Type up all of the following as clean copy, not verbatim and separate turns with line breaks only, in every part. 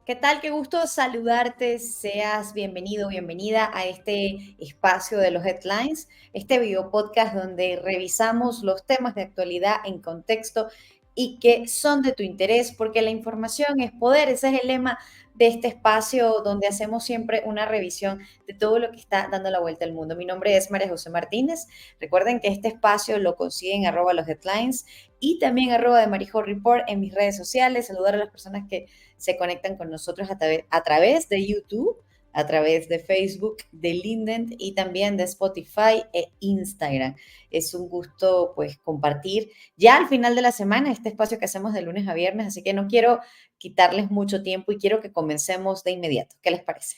¿Qué tal? Qué gusto saludarte. Seas bienvenido, bienvenida a este espacio de los Headlines, este video podcast donde revisamos los temas de actualidad en contexto y que son de tu interés, porque la información es poder. Ese es el lema de este espacio donde hacemos siempre una revisión de todo lo que está dando la vuelta al mundo. Mi nombre es María José Martínez. Recuerden que este espacio lo consiguen @ los Headlines y también @ de Marijo Report en mis redes sociales. Saludar a las personas que se conectan con nosotros a través de YouTube, a través de Facebook, de LinkedIn y también de Spotify e Instagram. Es un gusto pues compartir ya al final de la semana este espacio que hacemos de lunes a viernes, así que no quiero quitarles mucho tiempo y quiero que comencemos de inmediato. ¿Qué les parece?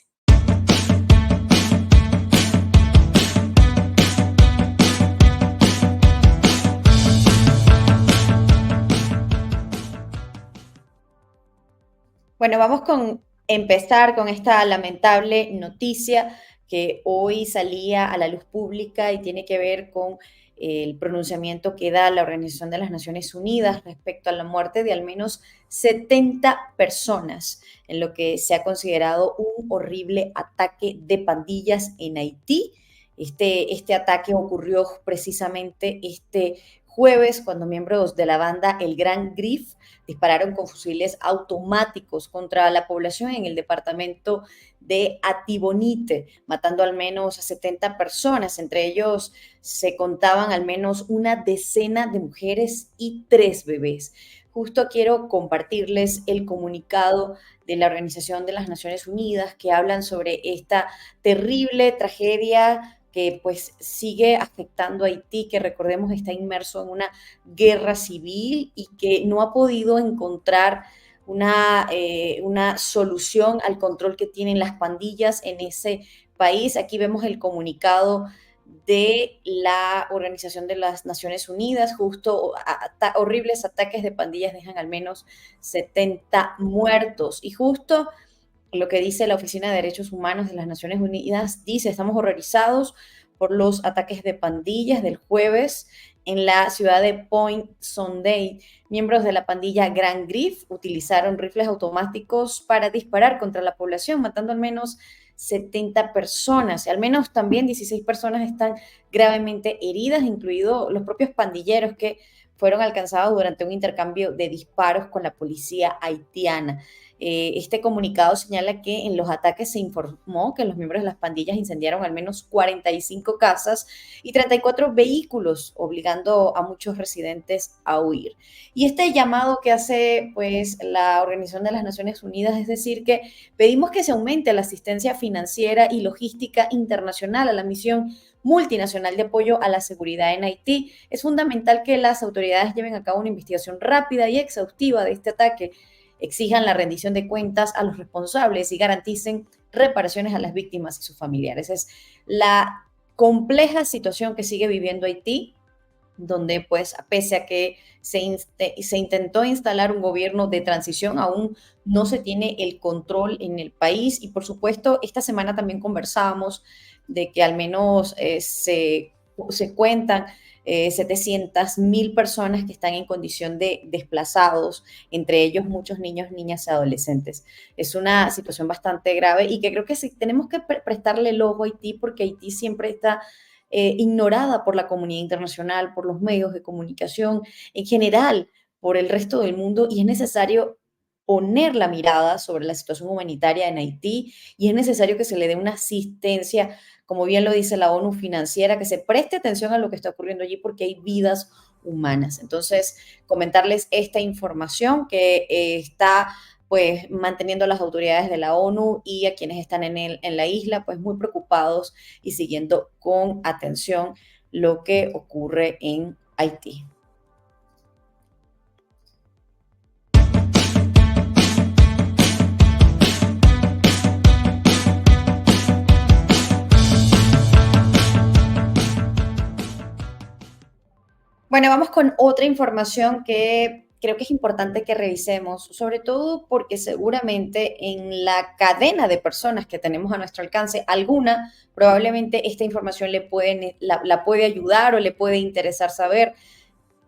Bueno, vamos con empezar con esta lamentable noticia que hoy salía a la luz pública y tiene que ver con el pronunciamiento que da la Organización de las Naciones Unidas respecto a la muerte de al menos 70 personas en lo que se ha considerado un horrible ataque de pandillas en Haití. Este ataque ocurrió precisamente este jueves cuando miembros de la banda El Gran Grif dispararon con fusiles automáticos contra la población en el departamento de Atibonite, matando al menos a 70 personas. Entre ellos se contaban al menos una decena de mujeres y 3 bebés. Justo quiero compartirles el comunicado de la Organización de las Naciones Unidas que hablan sobre esta terrible tragedia que pues sigue afectando a Haití, que recordemos está inmerso en una guerra civil y que no ha podido encontrar una solución al control que tienen las pandillas en ese país. Aquí vemos el comunicado de la Organización de las Naciones Unidas, justo horribles ataques de pandillas dejan al menos 70 muertos y justo lo que dice la Oficina de Derechos Humanos de las Naciones Unidas, dice, estamos horrorizados por los ataques de pandillas del jueves en la ciudad de Point Sunday. Miembros de la pandilla Grand Grif utilizaron rifles automáticos para disparar contra la población, matando al menos 70 personas. Al menos también 16 personas están gravemente heridas, incluidos los propios pandilleros que fueron alcanzados durante un intercambio de disparos con la policía haitiana. Este comunicado señala que en los ataques se informó que los miembros de las pandillas incendiaron al menos 45 casas y 34 vehículos, obligando a muchos residentes a huir. Y este llamado que hace pues la Organización de las Naciones Unidas es decir que pedimos que se aumente la asistencia financiera y logística internacional a la misión multinacional de apoyo a la seguridad en Haití. Es fundamental que las autoridades lleven a cabo una investigación rápida y exhaustiva de este ataque, exijan la rendición de cuentas a los responsables y garanticen reparaciones a las víctimas y sus familiares. Es la compleja situación que sigue viviendo Haití, donde pues pese a que se intentó instalar un gobierno de transición, aún no se tiene el control en el país. Y por supuesto, esta semana también conversábamos de que al menos se cuentan 700.000 personas que están en condición de desplazados, entre ellos muchos niños, niñas y adolescentes. Es una situación bastante grave y que creo que sí, tenemos que prestarle el ojo a Haití porque Haití siempre está ignorada por la comunidad internacional, por los medios de comunicación, en general, por el resto del mundo, y es necesario poner la mirada sobre la situación humanitaria en Haití y es necesario que se le dé una asistencia, como bien lo dice la ONU financiera, que se preste atención a lo que está ocurriendo allí porque hay vidas humanas. Entonces, comentarles esta información que está pues manteniendo a las autoridades de la ONU y a quienes están en la isla pues muy preocupados y siguiendo con atención lo que ocurre en Haití. Bueno, vamos con otra información que creo que es importante que revisemos, sobre todo porque seguramente en la cadena de personas que tenemos a nuestro alcance, alguna probablemente esta información la puede ayudar o le puede interesar saber.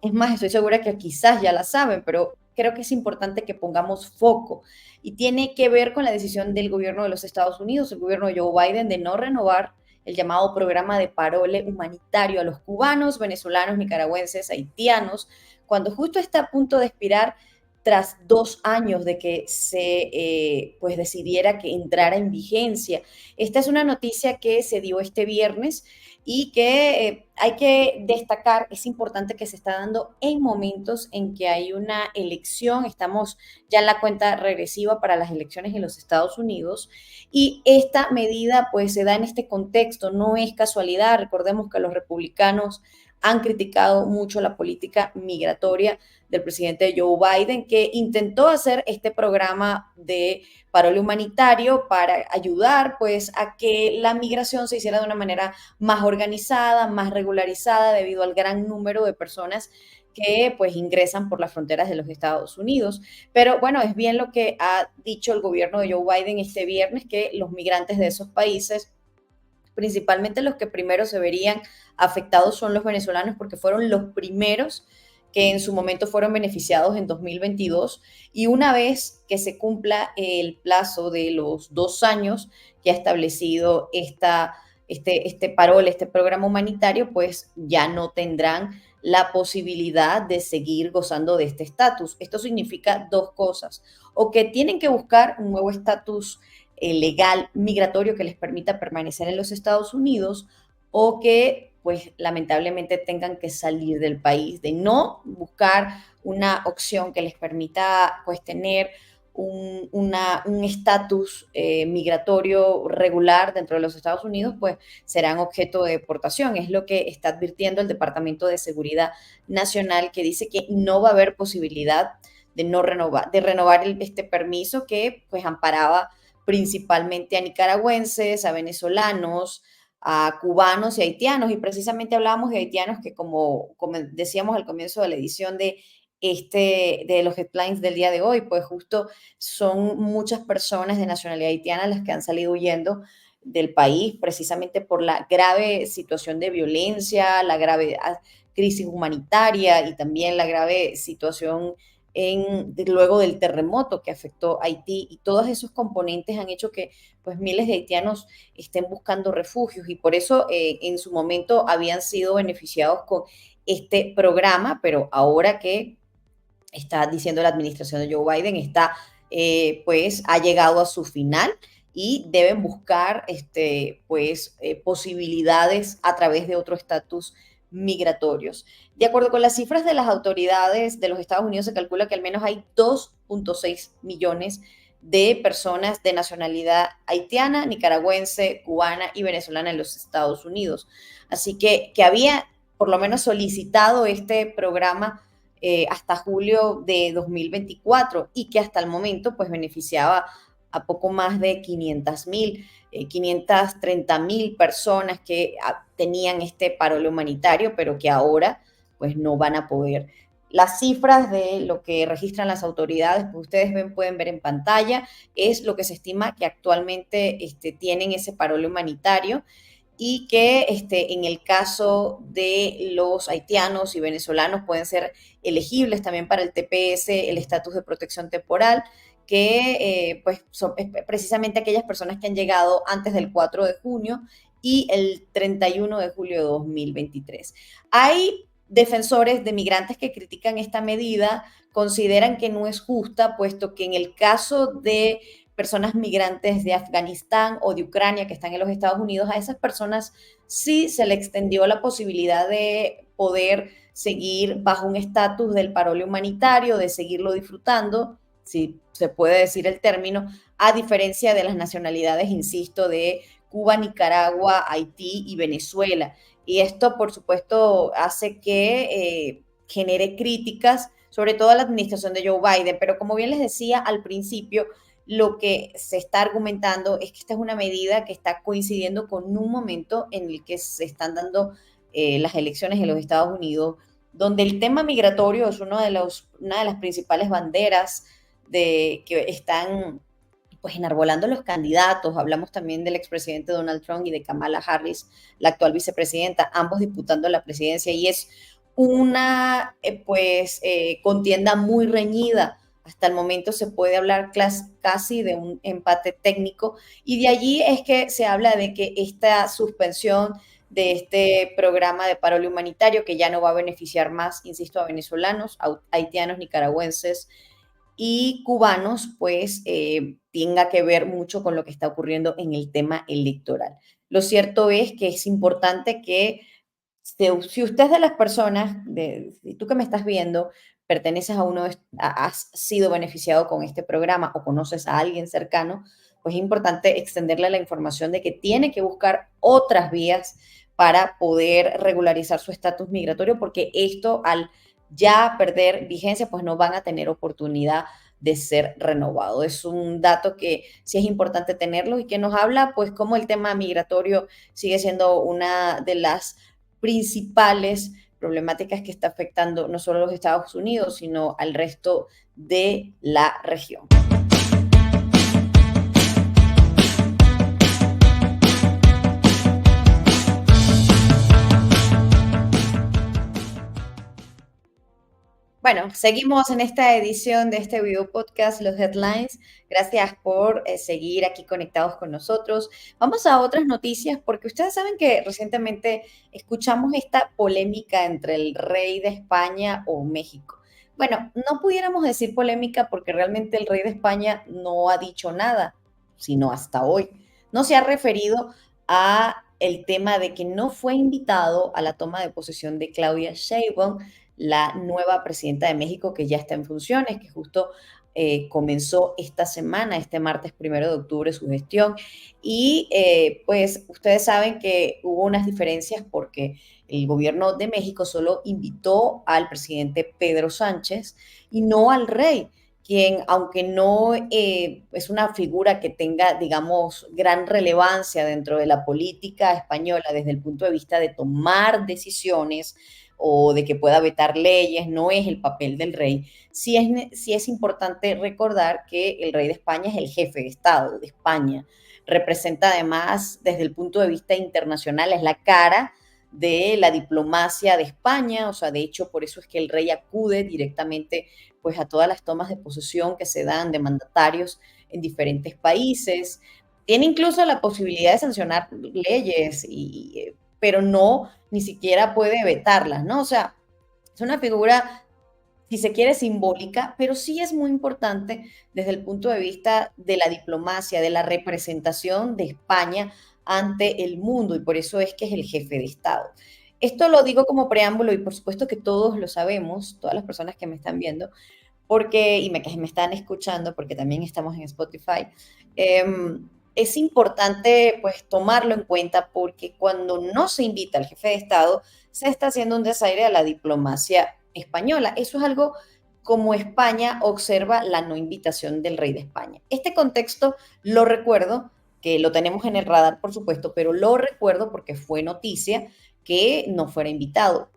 Es más, estoy segura que quizás ya la saben, pero creo que es importante que pongamos foco y tiene que ver con la decisión del gobierno de los Estados Unidos, el gobierno de Joe Biden, de no renovar el llamado programa de parole humanitario a los cubanos, venezolanos, nicaragüenses, haitianos, cuando justo está a punto de expirar tras 2 años de que se pues decidiera que entrara en vigencia. Esta es una noticia que se dio este viernes y que hay que destacar, es importante que se está dando en momentos en que hay una elección, estamos ya en la cuenta regresiva para las elecciones en los Estados Unidos y esta medida pues se da en este contexto, no es casualidad, recordemos que los republicanos han criticado mucho la política migratoria del presidente Joe Biden, que intentó hacer este programa de parole humanitario para ayudar pues a que la migración se hiciera de una manera más organizada, más regularizada debido al gran número de personas que pues ingresan por las fronteras de los Estados Unidos. Pero bueno, es bien lo que ha dicho el gobierno de Joe Biden este viernes, que los migrantes de esos países, principalmente los que primero se verían afectados son los venezolanos porque fueron los primeros que en su momento fueron beneficiados en 2022 y una vez que se cumpla el plazo de los 2 años que ha establecido este parol, este programa humanitario, pues ya no tendrán la posibilidad de seguir gozando de este estatus. Esto significa dos cosas, o que tienen que buscar un nuevo estatus legal migratorio que les permita permanecer en los Estados Unidos o que pues lamentablemente tengan que salir del país, de no buscar una opción que les permita pues tener un estatus migratorio regular dentro de los Estados Unidos, pues serán objeto de deportación. Es lo que está advirtiendo el Departamento de Seguridad Nacional, que dice que no va a haber posibilidad de renovar este permiso que pues amparaba principalmente a nicaragüenses, a venezolanos, a cubanos y haitianos. Y precisamente hablábamos de haitianos que, como decíamos al comienzo de la edición de los headlines del día de hoy, pues justo son muchas personas de nacionalidad haitiana las que han salido huyendo del país precisamente por la grave situación de violencia, la grave crisis humanitaria y también la grave situación luego del terremoto que afectó a Haití, y todos esos componentes han hecho que pues miles de haitianos estén buscando refugios y por eso en su momento habían sido beneficiados con este programa, pero ahora que está diciendo la administración de Joe Biden, está pues ha llegado a su final y deben buscar posibilidades a través de otro estatus migratorios. De acuerdo con las cifras de las autoridades de los Estados Unidos, se calcula que al menos hay 2.6 millones de personas de nacionalidad haitiana, nicaragüense, cubana y venezolana en los Estados Unidos. Así que había por lo menos solicitado este programa hasta julio de 2024 y que hasta el momento pues beneficiaba a poco más de 530,000 personas que tenían este paro humanitario, pero que ahora pues no van a poder. Las cifras de lo que registran las autoridades, pues ustedes pueden ver en pantalla, es lo que se estima que actualmente tienen ese paro humanitario y que en el caso de los haitianos y venezolanos pueden ser elegibles también para el TPS, el estatus de protección temporal, que pues son precisamente aquellas personas que han llegado antes del 4 de junio y el 31 de julio de 2023. Hay defensores de migrantes que critican esta medida, consideran que no es justa, puesto que en el caso de personas migrantes de Afganistán o de Ucrania que están en los Estados Unidos, a esas personas sí se le extendió la posibilidad de poder seguir bajo un estatus del parole humanitario, de seguirlo disfrutando, si se puede decir el término, a diferencia de las nacionalidades, insisto, de Cuba, Nicaragua, Haití y Venezuela. Y esto, por supuesto, hace que genere críticas, sobre todo a la administración de Joe Biden. Pero como bien les decía al principio, lo que se está argumentando es que esta es una medida que está coincidiendo con un momento en el que se están dando las elecciones en los Estados Unidos, donde el tema migratorio es una de las principales banderas que están pues enarbolando los candidatos. Hablamos también del expresidente Donald Trump y de Kamala Harris, la actual vicepresidenta, ambos disputando la presidencia, y es una contienda muy reñida. Hasta el momento se puede hablar casi de un empate técnico, y de allí es que se habla de que esta suspensión de este programa de paro humanitario, que ya no va a beneficiar más, insisto, a venezolanos, a haitianos, nicaragüenses y cubanos, pues tenga que ver mucho con lo que está ocurriendo en el tema electoral. Lo cierto es que es importante que si usted es de las personas, si tú que me estás viendo, perteneces a has sido beneficiado con este programa o conoces a alguien cercano, pues es importante extenderle la información de que tiene que buscar otras vías para poder regularizar su estatus migratorio, porque esto al ya perder vigencia, pues no van a tener oportunidad de ser renovado. Es un dato que sí es importante tenerlo y que nos habla, pues, cómo el tema migratorio sigue siendo una de las principales problemáticas que está afectando no solo a los Estados Unidos, sino al resto de la región. Bueno, seguimos en esta edición de este video podcast, los headlines. Gracias por seguir aquí conectados con nosotros. Vamos a otras noticias porque ustedes saben que recientemente escuchamos esta polémica entre el rey de España o México. Bueno, no pudiéramos decir polémica porque realmente el rey de España no ha dicho nada, sino hasta hoy. No se ha referido a el tema de que no fue invitado a la toma de posesión de Claudia Sheinbaum, la nueva presidenta de México, que ya está en funciones, que justo comenzó esta semana, este martes 1 de octubre, su gestión. Y pues ustedes saben que hubo unas diferencias porque el gobierno de México solo invitó al presidente Pedro Sánchez y no al rey, quien, aunque no es una figura que tenga, digamos, gran relevancia dentro de la política española desde el punto de vista de tomar decisiones o de que pueda vetar leyes, no es el papel del rey. Sí es importante recordar que el rey de España es el jefe de Estado de España. Representa además, desde el punto de vista internacional, es la cara de la diplomacia de España, o sea, de hecho, por eso es que el rey acude directamente pues a todas las tomas de posesión que se dan de mandatarios en diferentes países. Tiene incluso la posibilidad de sancionar leyes, pero no, ni siquiera puede vetarlas, ¿no? O sea, es una figura si se quiere, simbólica, pero sí es muy importante desde el punto de vista de la diplomacia, de la representación de España ante el mundo, y por eso es que es el jefe de Estado. Esto lo digo como preámbulo y por supuesto que todos lo sabemos, todas las personas que me están viendo, porque, que me están escuchando, porque también estamos en Spotify, es importante pues tomarlo en cuenta porque cuando no se invita al jefe de Estado, se está haciendo un desaire a la diplomacia española. Eso es algo como España observa la no invitación del rey de España. Este contexto lo recuerdo, que lo tenemos en el radar, por supuesto, pero lo recuerdo porque fue noticia que no fuera invitado.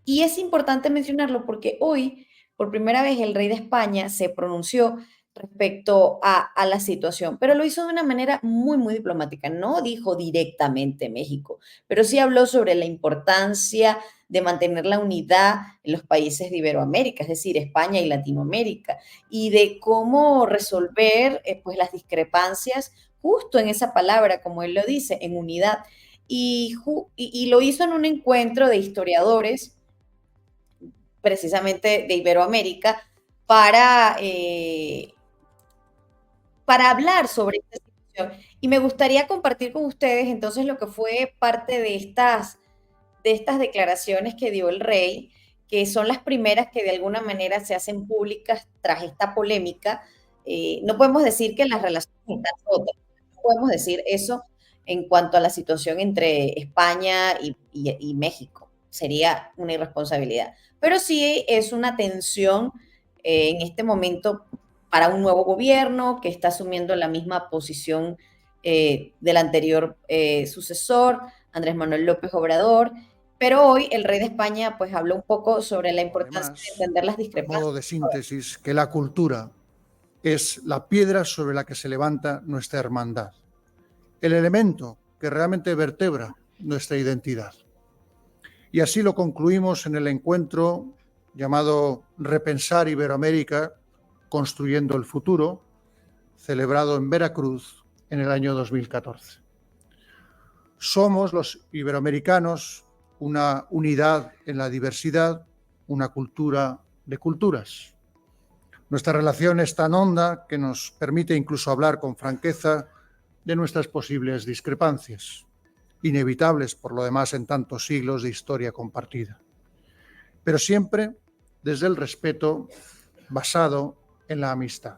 Y es importante mencionarlo porque hoy, por primera vez, el rey de España se pronunció respecto a la situación, pero lo hizo de una manera muy, muy diplomática. No dijo directamente México, pero sí habló sobre la importancia de mantener la unidad en los países de Iberoamérica, es decir, España y Latinoamérica, y de cómo resolver pues las discrepancias justo en esa palabra, como él lo dice, en unidad. Y lo hizo en un encuentro de historiadores precisamente de Iberoamérica para, para hablar sobre esta situación. Y me gustaría compartir con ustedes entonces lo que fue parte de estas declaraciones que dio el rey, que son las primeras que de alguna manera se hacen públicas tras esta polémica. No podemos decir que las relaciones están rotas, no podemos decir eso en cuanto a la situación entre España y México. Sería una irresponsabilidad. Pero sí es una tensión en este momento para un nuevo gobierno que está asumiendo la misma posición del anterior sucesor, Andrés Manuel López Obrador, pero hoy el rey de España pues habló un poco sobre la importancia de
Además,
entender las
a modo
discrepancias.
de síntesis, que la cultura es la piedra sobre la que se levanta nuestra hermandad, el elemento que realmente vertebra nuestra identidad. Y así lo concluimos en el encuentro llamado Repensar Iberoamérica, construyendo el futuro, celebrado en Veracruz en el año 2014. Somos los iberoamericanos una unidad en la diversidad, una cultura de culturas. Nuestra relación es tan honda que nos permite incluso hablar con franqueza de nuestras posibles discrepancias, inevitables por lo demás en tantos siglos de historia compartida, pero siempre desde el respeto basado en la amistad.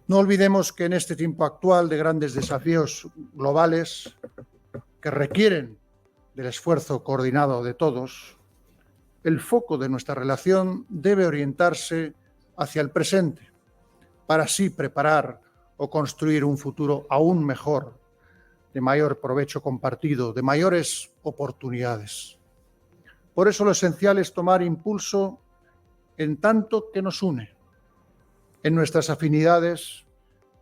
No olvidemos que en este tiempo actual de grandes desafíos globales que requieren del esfuerzo coordinado de todos, el foco de nuestra relación debe orientarse hacia el presente, para así preparar o construir un futuro aún mejor, de mayor provecho compartido, de mayores oportunidades. Por eso lo esencial es tomar impulso en tanto que nos une, en nuestras afinidades,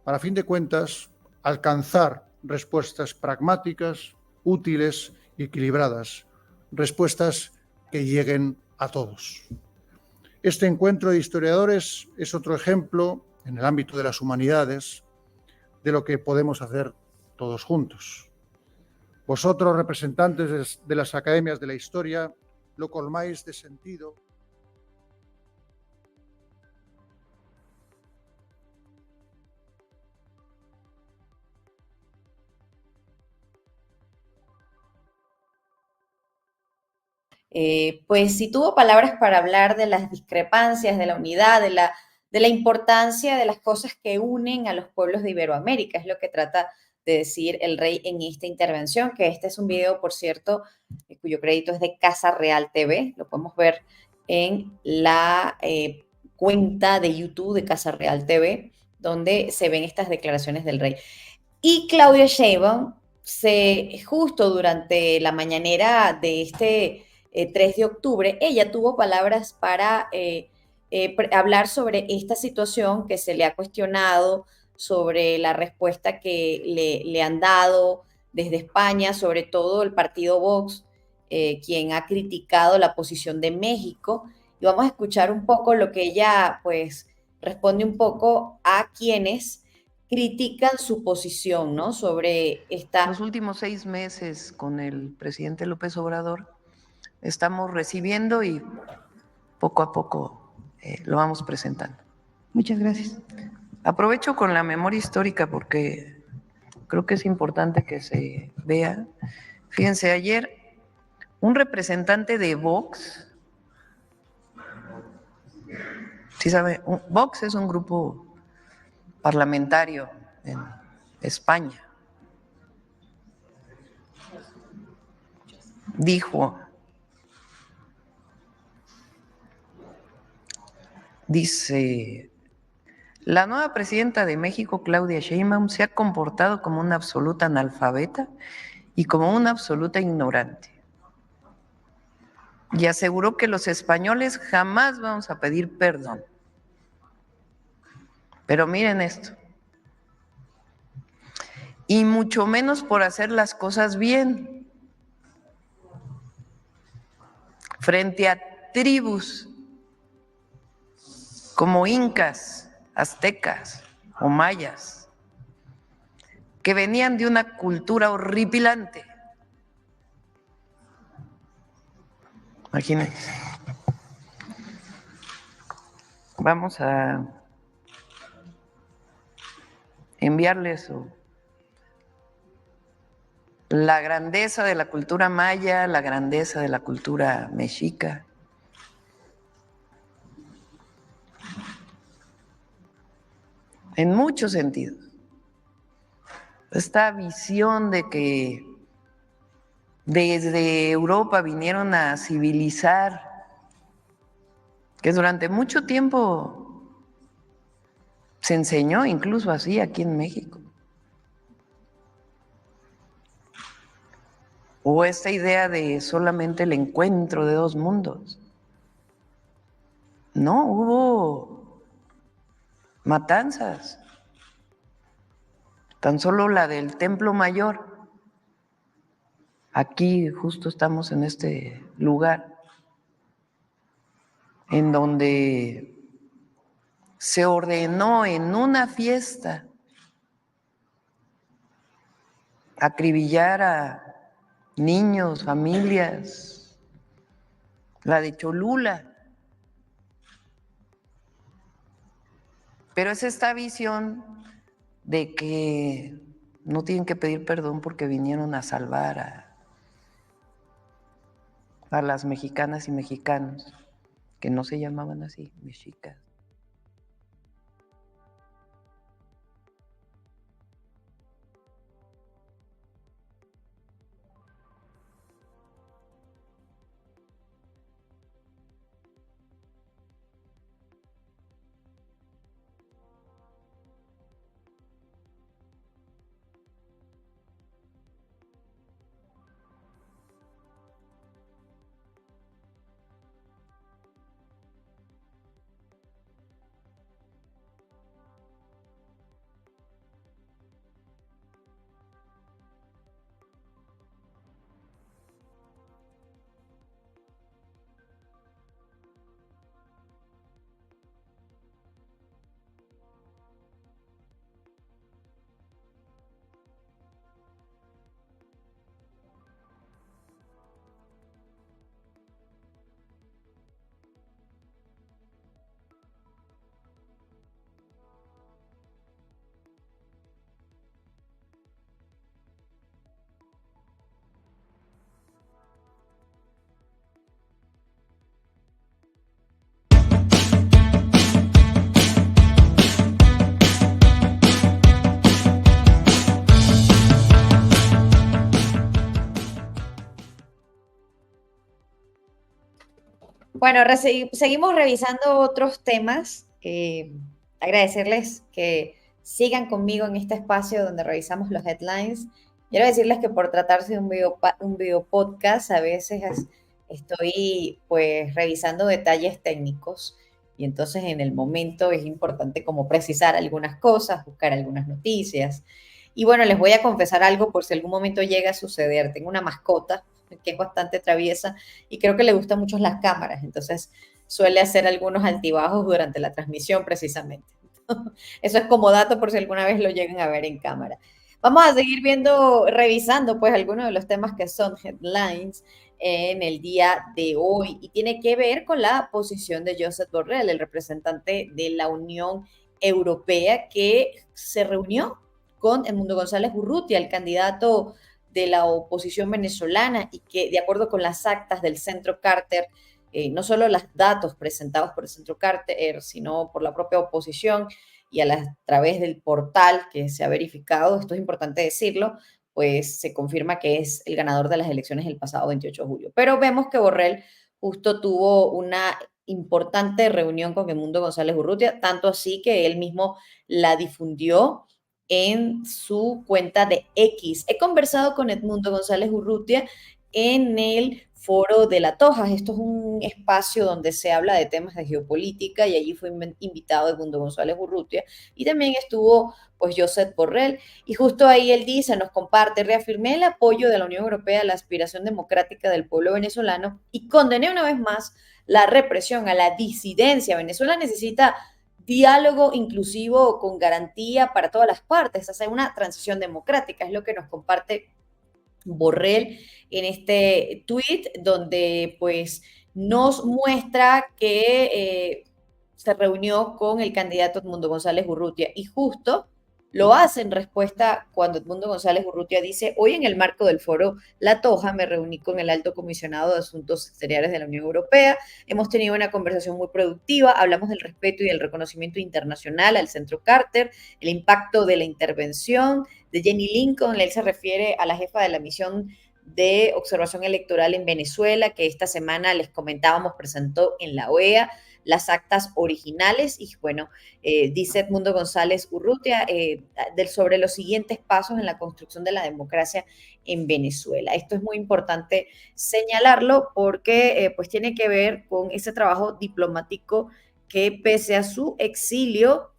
para, a fin de cuentas, alcanzar respuestas pragmáticas, útiles y equilibradas, respuestas que lleguen a todos. Este encuentro de historiadores es otro ejemplo, en el ámbito de las humanidades, de lo que podemos hacer todos juntos. Vosotros, representantes de las academias de la historia, lo colmáis de sentido.
Pues sí tuvo palabras para hablar de las discrepancias, de la unidad, de la importancia de las cosas que unen a los pueblos de Iberoamérica, es lo que trata de decir el rey en esta intervención, que este es un video, por cierto, cuyo crédito es de Casa Real TV, lo podemos ver en la cuenta de YouTube de Casa Real TV, donde se ven estas declaraciones del rey. Y Claudia Sheinbaum, justo durante la mañanera de este 3 de octubre, ella tuvo palabras para hablar sobre esta situación que se le ha cuestionado, sobre la respuesta que le han dado desde España, sobre todo el partido Vox, quien ha criticado la posición de México. Y vamos a escuchar un poco lo que ella, pues, responde un poco a quienes critican su posición, ¿no? Sobre esta...
Los últimos 6 meses con el presidente López Obrador estamos recibiendo y poco a poco lo vamos presentando. Muchas gracias. Aprovecho con la memoria histórica porque creo que es importante que se vea. Fíjense, ayer un representante de Vox, ¿sí sabe? Vox es un grupo parlamentario en España. Dice, la nueva presidenta de México, Claudia Sheinbaum, se ha comportado como una absoluta analfabeta y como una absoluta ignorante. Y aseguró que los españoles jamás vamos a pedir perdón. Pero miren esto, y mucho menos por hacer las cosas bien, frente a tribus como incas, aztecas o mayas, que venían de una cultura horripilante. Imagínense. Vamos a enviarles la grandeza de la cultura maya, la grandeza de la cultura mexica. En muchos sentidos. Esta visión de que desde Europa vinieron a civilizar, que durante mucho tiempo se enseñó incluso así aquí en México. O esta idea de solamente el encuentro de dos mundos. No, hubo matanzas. Tan solo la del Templo Mayor. Aquí justo estamos en este lugar en donde se ordenó en una fiesta acribillar a niños, familias, la de Cholula. Pero es esta visión de que no tienen que pedir perdón porque vinieron a salvar a las mexicanas y mexicanos, que no se llamaban así, mexicas.
Bueno, seguimos revisando otros temas. Agradecerles que sigan conmigo en este espacio donde revisamos los headlines. Quiero decirles que por tratarse de un video podcast, a veces estoy pues revisando detalles técnicos y entonces en el momento es importante como precisar algunas cosas, buscar algunas noticias. Y bueno, les voy a confesar algo por si algún momento llega a suceder. Tengo una mascota que es bastante traviesa y creo que le gustan mucho las cámaras, entonces suele hacer algunos altibajos durante la transmisión precisamente. Eso es como dato por si alguna vez lo llegan a ver en cámara. Vamos a seguir revisando pues algunos de los temas que son headlines. en el día de hoy y tiene que ver con la posición de Josep Borrell, el representante de la Unión Europea, que se reunió con Edmundo González Urrutia, el candidato de la oposición venezolana, y que de acuerdo con las actas del Centro Carter, no solo los datos presentados por el Centro Carter, sino por la propia oposición y a través del portal que se ha verificado, esto es importante decirlo, pues se confirma que es el ganador de las elecciones el pasado 28 de julio. Pero vemos que Borrell justo tuvo una importante reunión con Edmundo González Urrutia, tanto así que él mismo la difundió en su cuenta de X. He conversado con Edmundo González Urrutia en el Foro de la Toja. Esto es un espacio donde se habla de temas de geopolítica y allí fue invitado Edmundo González Urrutia y también estuvo pues Josep Borrell y justo ahí él dice, nos comparte, reafirmé el apoyo de la Unión Europea a la aspiración democrática del pueblo venezolano y condené una vez más la represión a la disidencia. Venezuela necesita diálogo inclusivo con garantía para todas las partes, hacer una transición democrática, es lo que nos comparte Borrell en este tweet donde pues nos muestra que se reunió con el candidato Edmundo González Urrutia y justo lo hace en respuesta cuando Edmundo González Urrutia dice, hoy en el marco del foro La Toja me reuní con el alto comisionado de Asuntos Exteriores de la Unión Europea, hemos tenido una conversación muy productiva, hablamos del respeto y del reconocimiento internacional al Centro Carter, el impacto de la intervención de Jenny Lincoln, él se refiere a la jefa de la misión de observación electoral en Venezuela, que esta semana les comentábamos presentó en la OEA las actas originales y bueno, dice Edmundo González Urrutia sobre los siguientes pasos en la construcción de la democracia en Venezuela. Esto es muy importante señalarlo porque pues tiene que ver con ese trabajo diplomático que pese a su exilio,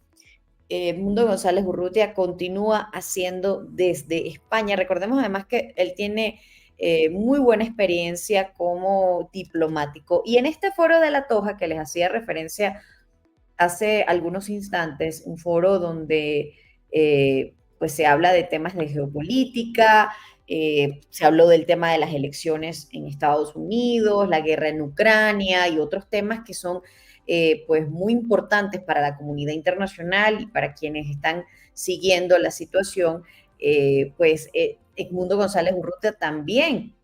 Edmundo González Urrutia continúa haciendo desde España. Recordemos además que él tiene muy buena experiencia como diplomático. Y en este foro de La Toja, que les hacía referencia hace algunos instantes, un foro donde pues se habla de temas de geopolítica, se habló del tema de las elecciones en Estados Unidos, la guerra en Ucrania y otros temas que son pues muy importantes para la comunidad internacional y para quienes están siguiendo la situación, Edmundo González Urrutia también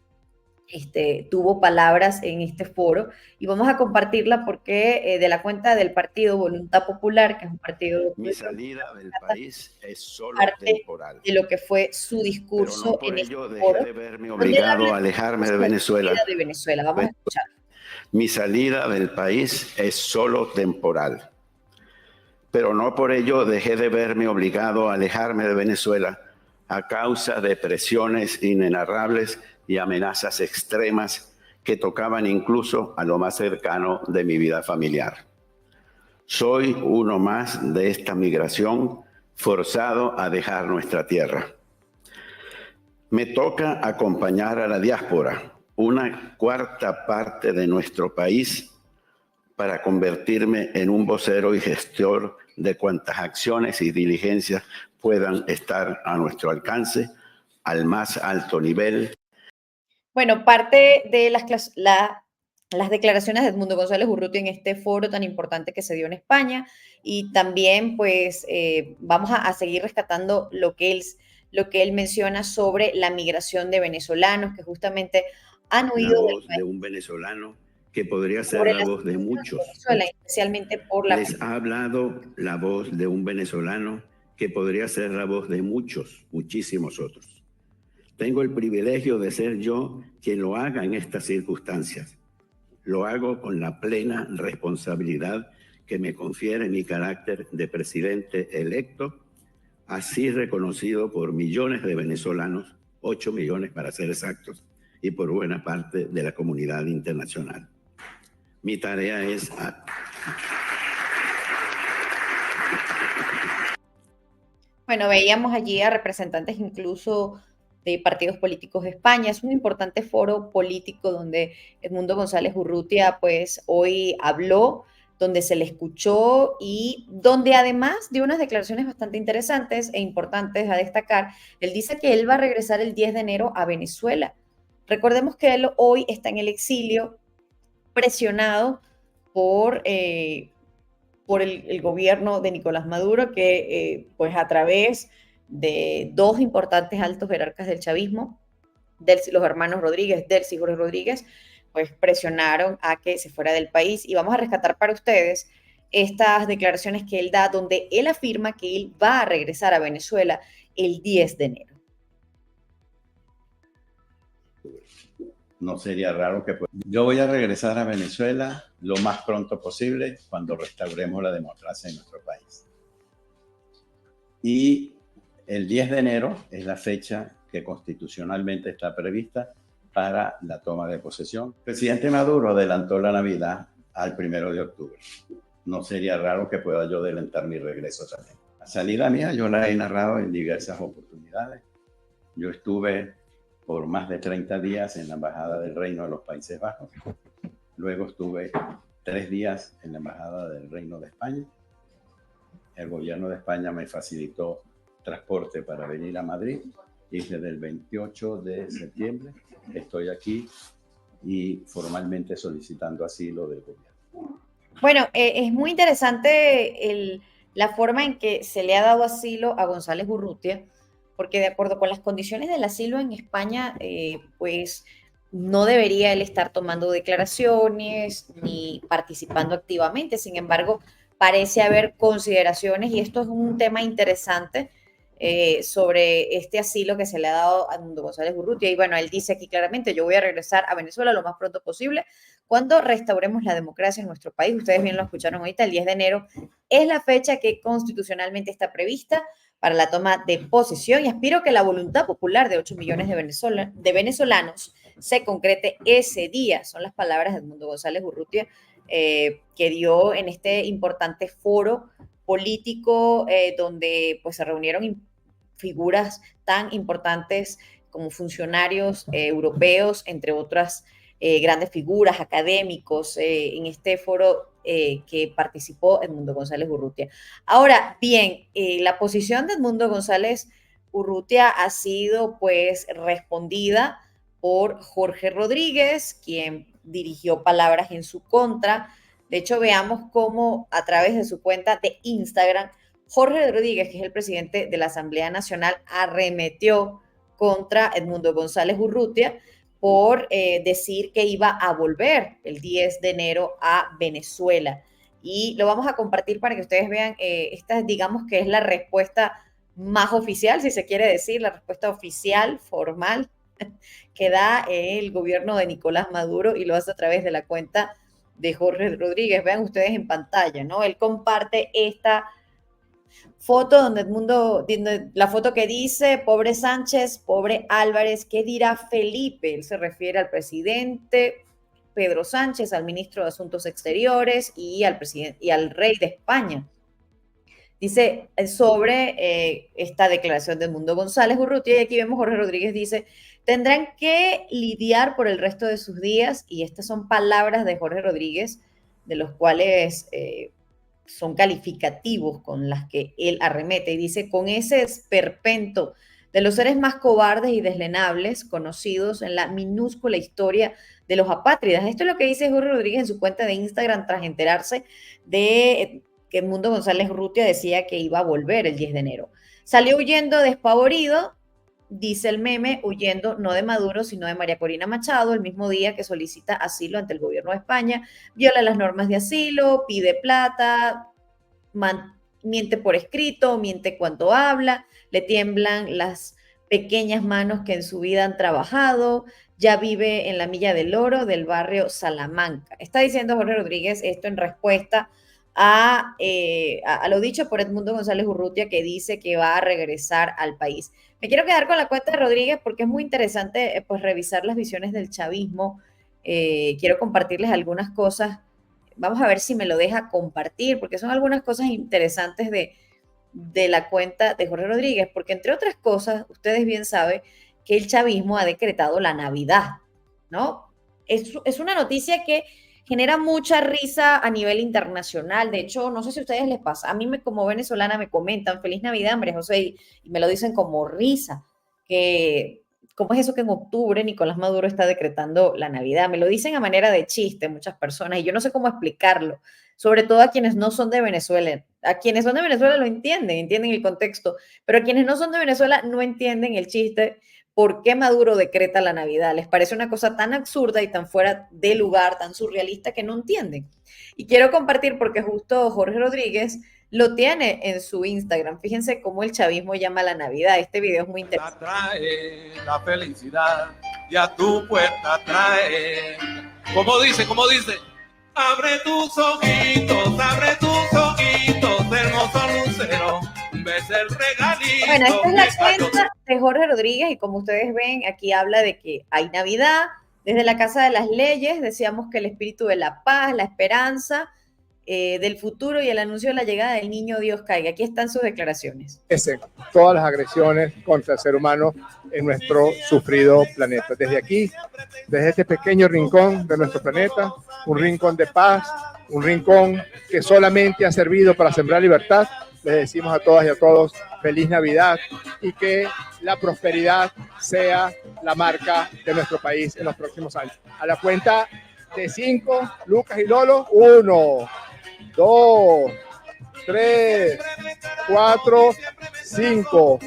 tuvo palabras en este foro y vamos a compartirla porque de la cuenta del partido Voluntad Popular, que es un partido...
Mi salida del país es solo
parte
temporal.
de lo que fue su discurso
pero no por
en
ello
este
dejé
foro,
de verme
donde él
obligado
habla
a alejarme de
de la
Venezuela.
salida de Venezuela. Vamos a escuchar.
Mi salida del país es solo temporal, pero no por ello dejé de verme obligado a alejarme de Venezuela a causa de presiones inenarrables y amenazas extremas que tocaban incluso a lo más cercano de mi vida familiar. Soy uno más de esta migración forzado a dejar nuestra tierra. Me toca acompañar a la diáspora, una cuarta parte de nuestro país, para convertirme en un vocero y gestor de cuantas acciones y diligencias puedan estar a nuestro alcance al más alto nivel.
Bueno, parte de las declaraciones de Edmundo González Urrutia en este foro tan importante que se dio en España y también pues vamos a seguir rescatando lo que él menciona sobre la migración de venezolanos que justamente han huido
la voz de un venezolano que podría ser la voz de muchos.
Venezuela, especialmente por la...
Les ha hablado la voz de un venezolano que podría ser la voz de muchos, muchísimos otros. Tengo el privilegio de ser yo quien lo haga en estas circunstancias. Lo hago con la plena responsabilidad que me confiere mi carácter de presidente electo, así reconocido por millones de venezolanos, 8 millones para ser exactos, y por buena parte de la comunidad internacional. Mi tarea es...
Bueno, veíamos allí a representantes incluso de partidos políticos de España. Es un importante foro político donde Edmundo González Urrutia pues hoy habló, donde se le escuchó y donde además dio unas declaraciones bastante interesantes e importantes a destacar. Él dice que él va a regresar el 10 de enero a Venezuela. Recordemos que él hoy está en el exilio, presionado por el gobierno de Nicolás Maduro, que pues a través de dos importantes altos jerarcas del chavismo, los hermanos Rodríguez, Delcy y Jorge Rodríguez, pues presionaron a que se fuera del país. Y vamos a rescatar para ustedes estas declaraciones que él da, donde él afirma que él va a regresar a Venezuela el 10 de enero.
No sería raro que yo voy a regresar a Venezuela lo más pronto posible cuando restauremos la democracia en nuestro país. Y el 10 de enero es la fecha que constitucionalmente está prevista para la toma de posesión. El presidente Maduro adelantó la Navidad al 1 de octubre. No sería raro que pueda yo adelantar mi regreso también. La salida mía yo la he narrado en diversas oportunidades. Yo estuve por más de 30 días en la Embajada del Reino de los Países Bajos. Luego estuve 3 días en la Embajada del Reino de España. El gobierno de España me facilitó transporte para venir a Madrid y desde el 28 de septiembre estoy aquí y formalmente solicitando asilo del gobierno.
Bueno, es muy interesante la forma en que se le ha dado asilo a González Urrutia, porque de acuerdo con las condiciones del asilo en España, pues no debería él estar tomando declaraciones ni participando activamente. Sin embargo, parece haber consideraciones, y esto es un tema interesante, sobre este asilo que se le ha dado a Edmundo González Urrutia. Y bueno, él dice aquí claramente: yo voy a regresar a Venezuela lo más pronto posible cuando restauremos la democracia en nuestro país. Ustedes bien lo escucharon ahorita, el 10 de enero es la fecha que constitucionalmente está prevista para la toma de posesión, y aspiro que la voluntad popular de 8 millones de venezolanos se concrete ese día. Son las palabras de Edmundo González Urrutia, que dio en este importante foro político, donde pues se reunieron figuras tan importantes como funcionarios europeos, entre otras grandes figuras, académicos, en este foro que participó Edmundo González Urrutia. Ahora bien, la posición de Edmundo González Urrutia ha sido pues respondida por Jorge Rodríguez, quien dirigió palabras en su contra. De hecho, veamos cómo a través de su cuenta de Instagram, Jorge Rodríguez, que es el presidente de la Asamblea Nacional, arremetió contra Edmundo González Urrutia por decir que iba a volver el 10 de enero a Venezuela. Y lo vamos a compartir para que ustedes vean, esta digamos que es la respuesta más oficial, si se quiere decir, la respuesta oficial, formal, que da el gobierno de Nicolás Maduro, y lo hace a través de la cuenta de Jorge Rodríguez. Vean ustedes en pantalla, ¿no? Él comparte esta foto donde la foto que dice: pobre Sánchez, pobre Álvarez, ¿qué dirá Felipe? Él se refiere al presidente Pedro Sánchez, al ministro de Asuntos Exteriores y al presidente y al rey de España. Dice sobre esta declaración de Edmundo González Urrutia, y aquí vemos Jorge Rodríguez dice: tendrán que lidiar por el resto de sus días, y estas son palabras de Jorge Rodríguez, de los cuales son calificativos con las que él arremete, y dice: con ese esperpento de los seres más cobardes y deslenables conocidos en la minúscula historia de los apátridas. Esto es lo que dice Jorge Rodríguez en su cuenta de Instagram tras enterarse de que Edmundo González Urrutia decía que iba a volver el 10 de enero. Salió huyendo despavorido, dice el meme, huyendo no de Maduro, sino de María Corina Machado, el mismo día que solicita asilo ante el gobierno de España, viola las normas de asilo, pide plata, miente por escrito, miente cuando habla, le tiemblan las pequeñas manos que en su vida han trabajado, ya vive en la Milla del Oro del barrio Salamanca. Está diciendo Jorge Rodríguez esto en respuesta a lo dicho por Edmundo González Urrutia, que dice que va a regresar al país. Me quiero quedar con la cuenta de Rodríguez porque es muy interesante pues revisar las visiones del chavismo. Quiero compartirles algunas cosas. Vamos a ver si me lo deja compartir, porque son algunas cosas interesantes de la cuenta de Jorge Rodríguez, porque entre otras cosas, ustedes bien saben que el chavismo ha decretado la Navidad, ¿no? Es una noticia que genera mucha risa a nivel internacional. De hecho, no sé si a ustedes les pasa, a mí como venezolana me comentan: feliz Navidad, María José, y me lo dicen como risa, que ¿cómo es eso que en octubre Nicolás Maduro está decretando la Navidad? Me lo dicen a manera de chiste muchas personas y yo no sé cómo explicarlo, sobre todo a quienes no son de Venezuela. A quienes son de Venezuela lo entienden, entienden el contexto, pero a quienes no son de Venezuela no entienden el chiste. ¿Por qué Maduro decreta la Navidad? Les parece una cosa tan absurda y tan fuera de lugar, tan surrealista que no entienden. Y quiero compartir porque justo Jorge Rodríguez lo tiene en su Instagram. Fíjense cómo el chavismo llama a la Navidad. Este video es muy interesante.
Trae la felicidad y a tu puerta trae. Como dice, abre tus ojitos, hermoso lucero, ves el regalito.
Bueno, esta es la cuenta de Jorge Rodríguez y como ustedes ven, aquí habla de que hay Navidad. Desde la Casa de las Leyes decíamos que el espíritu de la paz, la esperanza, del futuro y el anuncio de la llegada del niño Dios caiga. Aquí están sus declaraciones.
Todas las agresiones contra el ser humano en nuestro sufrido planeta. Desde aquí, desde este pequeño rincón de nuestro planeta, un rincón de paz, un rincón que solamente ha servido para sembrar libertad, les decimos a todas y a todos feliz Navidad y que la prosperidad sea la marca de nuestro país en los próximos años. A la cuenta de 5, Lucas y Lolo, 1, 2, 3, 4, 5.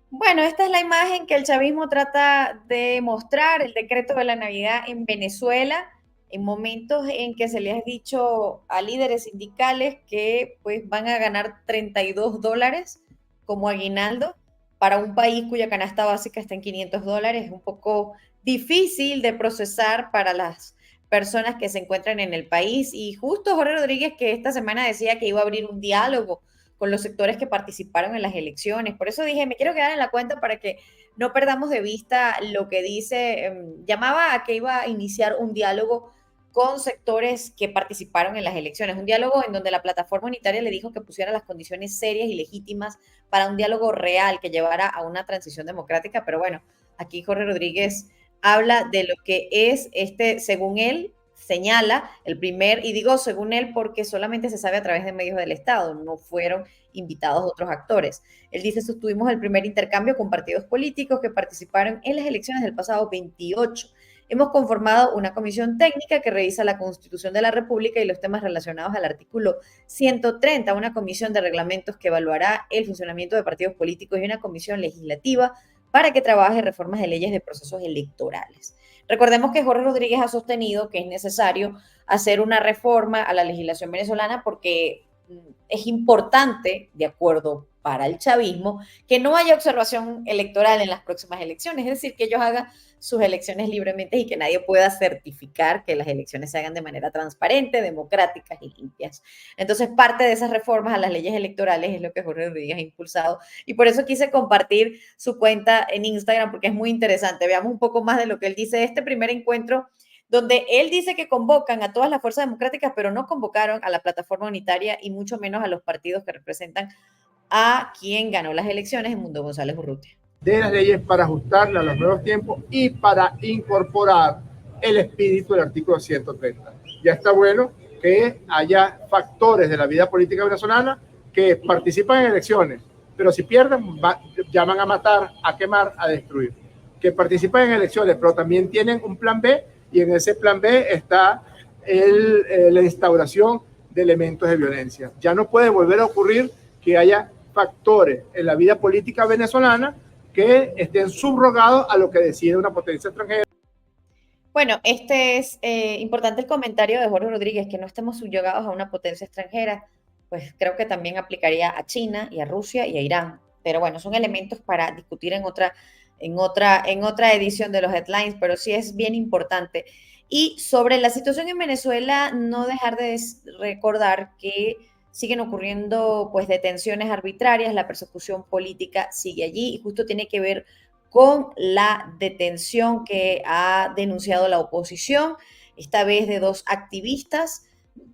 Bueno, esta es la imagen que el chavismo trata de mostrar, el decreto de la Navidad en Venezuela, en momentos en que se le ha dicho a líderes sindicales que pues van a ganar $32 como aguinaldo para un país cuya canasta básica está en $500. Es un poco difícil de procesar para las personas que se encuentran en el país. Y justo Jorge Rodríguez, que esta semana decía que iba a abrir un diálogo con los sectores que participaron en las elecciones. Por eso dije, me quiero quedar en la cuenta para que no perdamos de vista lo que dice. Llamaba a que iba a iniciar un diálogo con sectores que participaron en las elecciones, un diálogo en donde la plataforma unitaria le dijo que pusiera las condiciones serias y legítimas para un diálogo real que llevara a una transición democrática. Pero bueno, aquí Jorge Rodríguez habla de lo que es según él, señala el primer, y digo según él porque solamente se sabe a través de medios del Estado, no fueron invitados otros actores. Él dice, sostuvimos el primer intercambio con partidos políticos que participaron en las elecciones del pasado 28. Hemos conformado una comisión técnica que revisa la Constitución de la República y los temas relacionados al artículo 130, una comisión de reglamentos que evaluará el funcionamiento de partidos políticos y una comisión legislativa para que trabaje reformas de leyes de procesos electorales. Recordemos que Jorge Rodríguez ha sostenido que es necesario hacer una reforma a la legislación venezolana porque es importante, de acuerdo para el chavismo, que no haya observación electoral en las próximas elecciones, es decir, que ellos hagan sus elecciones libremente y que nadie pueda certificar que las elecciones se hagan de manera transparente, democráticas y limpias. Entonces, parte de esas reformas a las leyes electorales es lo que Jorge Rodríguez ha impulsado y por eso quise compartir su cuenta en Instagram porque es muy interesante. Veamos un poco más de lo que él dice de este primer encuentro donde él dice que convocan a todas las fuerzas democráticas, pero no convocaron a la plataforma unitaria y mucho menos a los partidos que representan a quien ganó las elecciones, Edmundo González Urrutia.
De las leyes para ajustarla a los nuevos tiempos y para incorporar el espíritu del artículo 130. Ya está bueno que haya factores de la vida política venezolana que participan en elecciones, pero si pierden, llaman a matar, a quemar, a destruir. Que participan en elecciones, pero también tienen un plan B, y en ese plan B está la instauración de elementos de violencia. Ya no puede volver a ocurrir que haya factores en la vida política venezolana que estén subrogados a lo que decide una potencia extranjera.
Bueno, este es importante el comentario de Jorge Rodríguez, que no estemos subyugados a una potencia extranjera, pues creo que también aplicaría a China y a Rusia y a Irán. Pero bueno, son elementos para discutir en otra edición de los headlines, pero sí es bien importante. Y sobre la situación en Venezuela, no dejar de recordar que siguen ocurriendo pues detenciones arbitrarias, la persecución política sigue allí y justo tiene que ver con la detención que ha denunciado la oposición, esta vez de 2 activistas.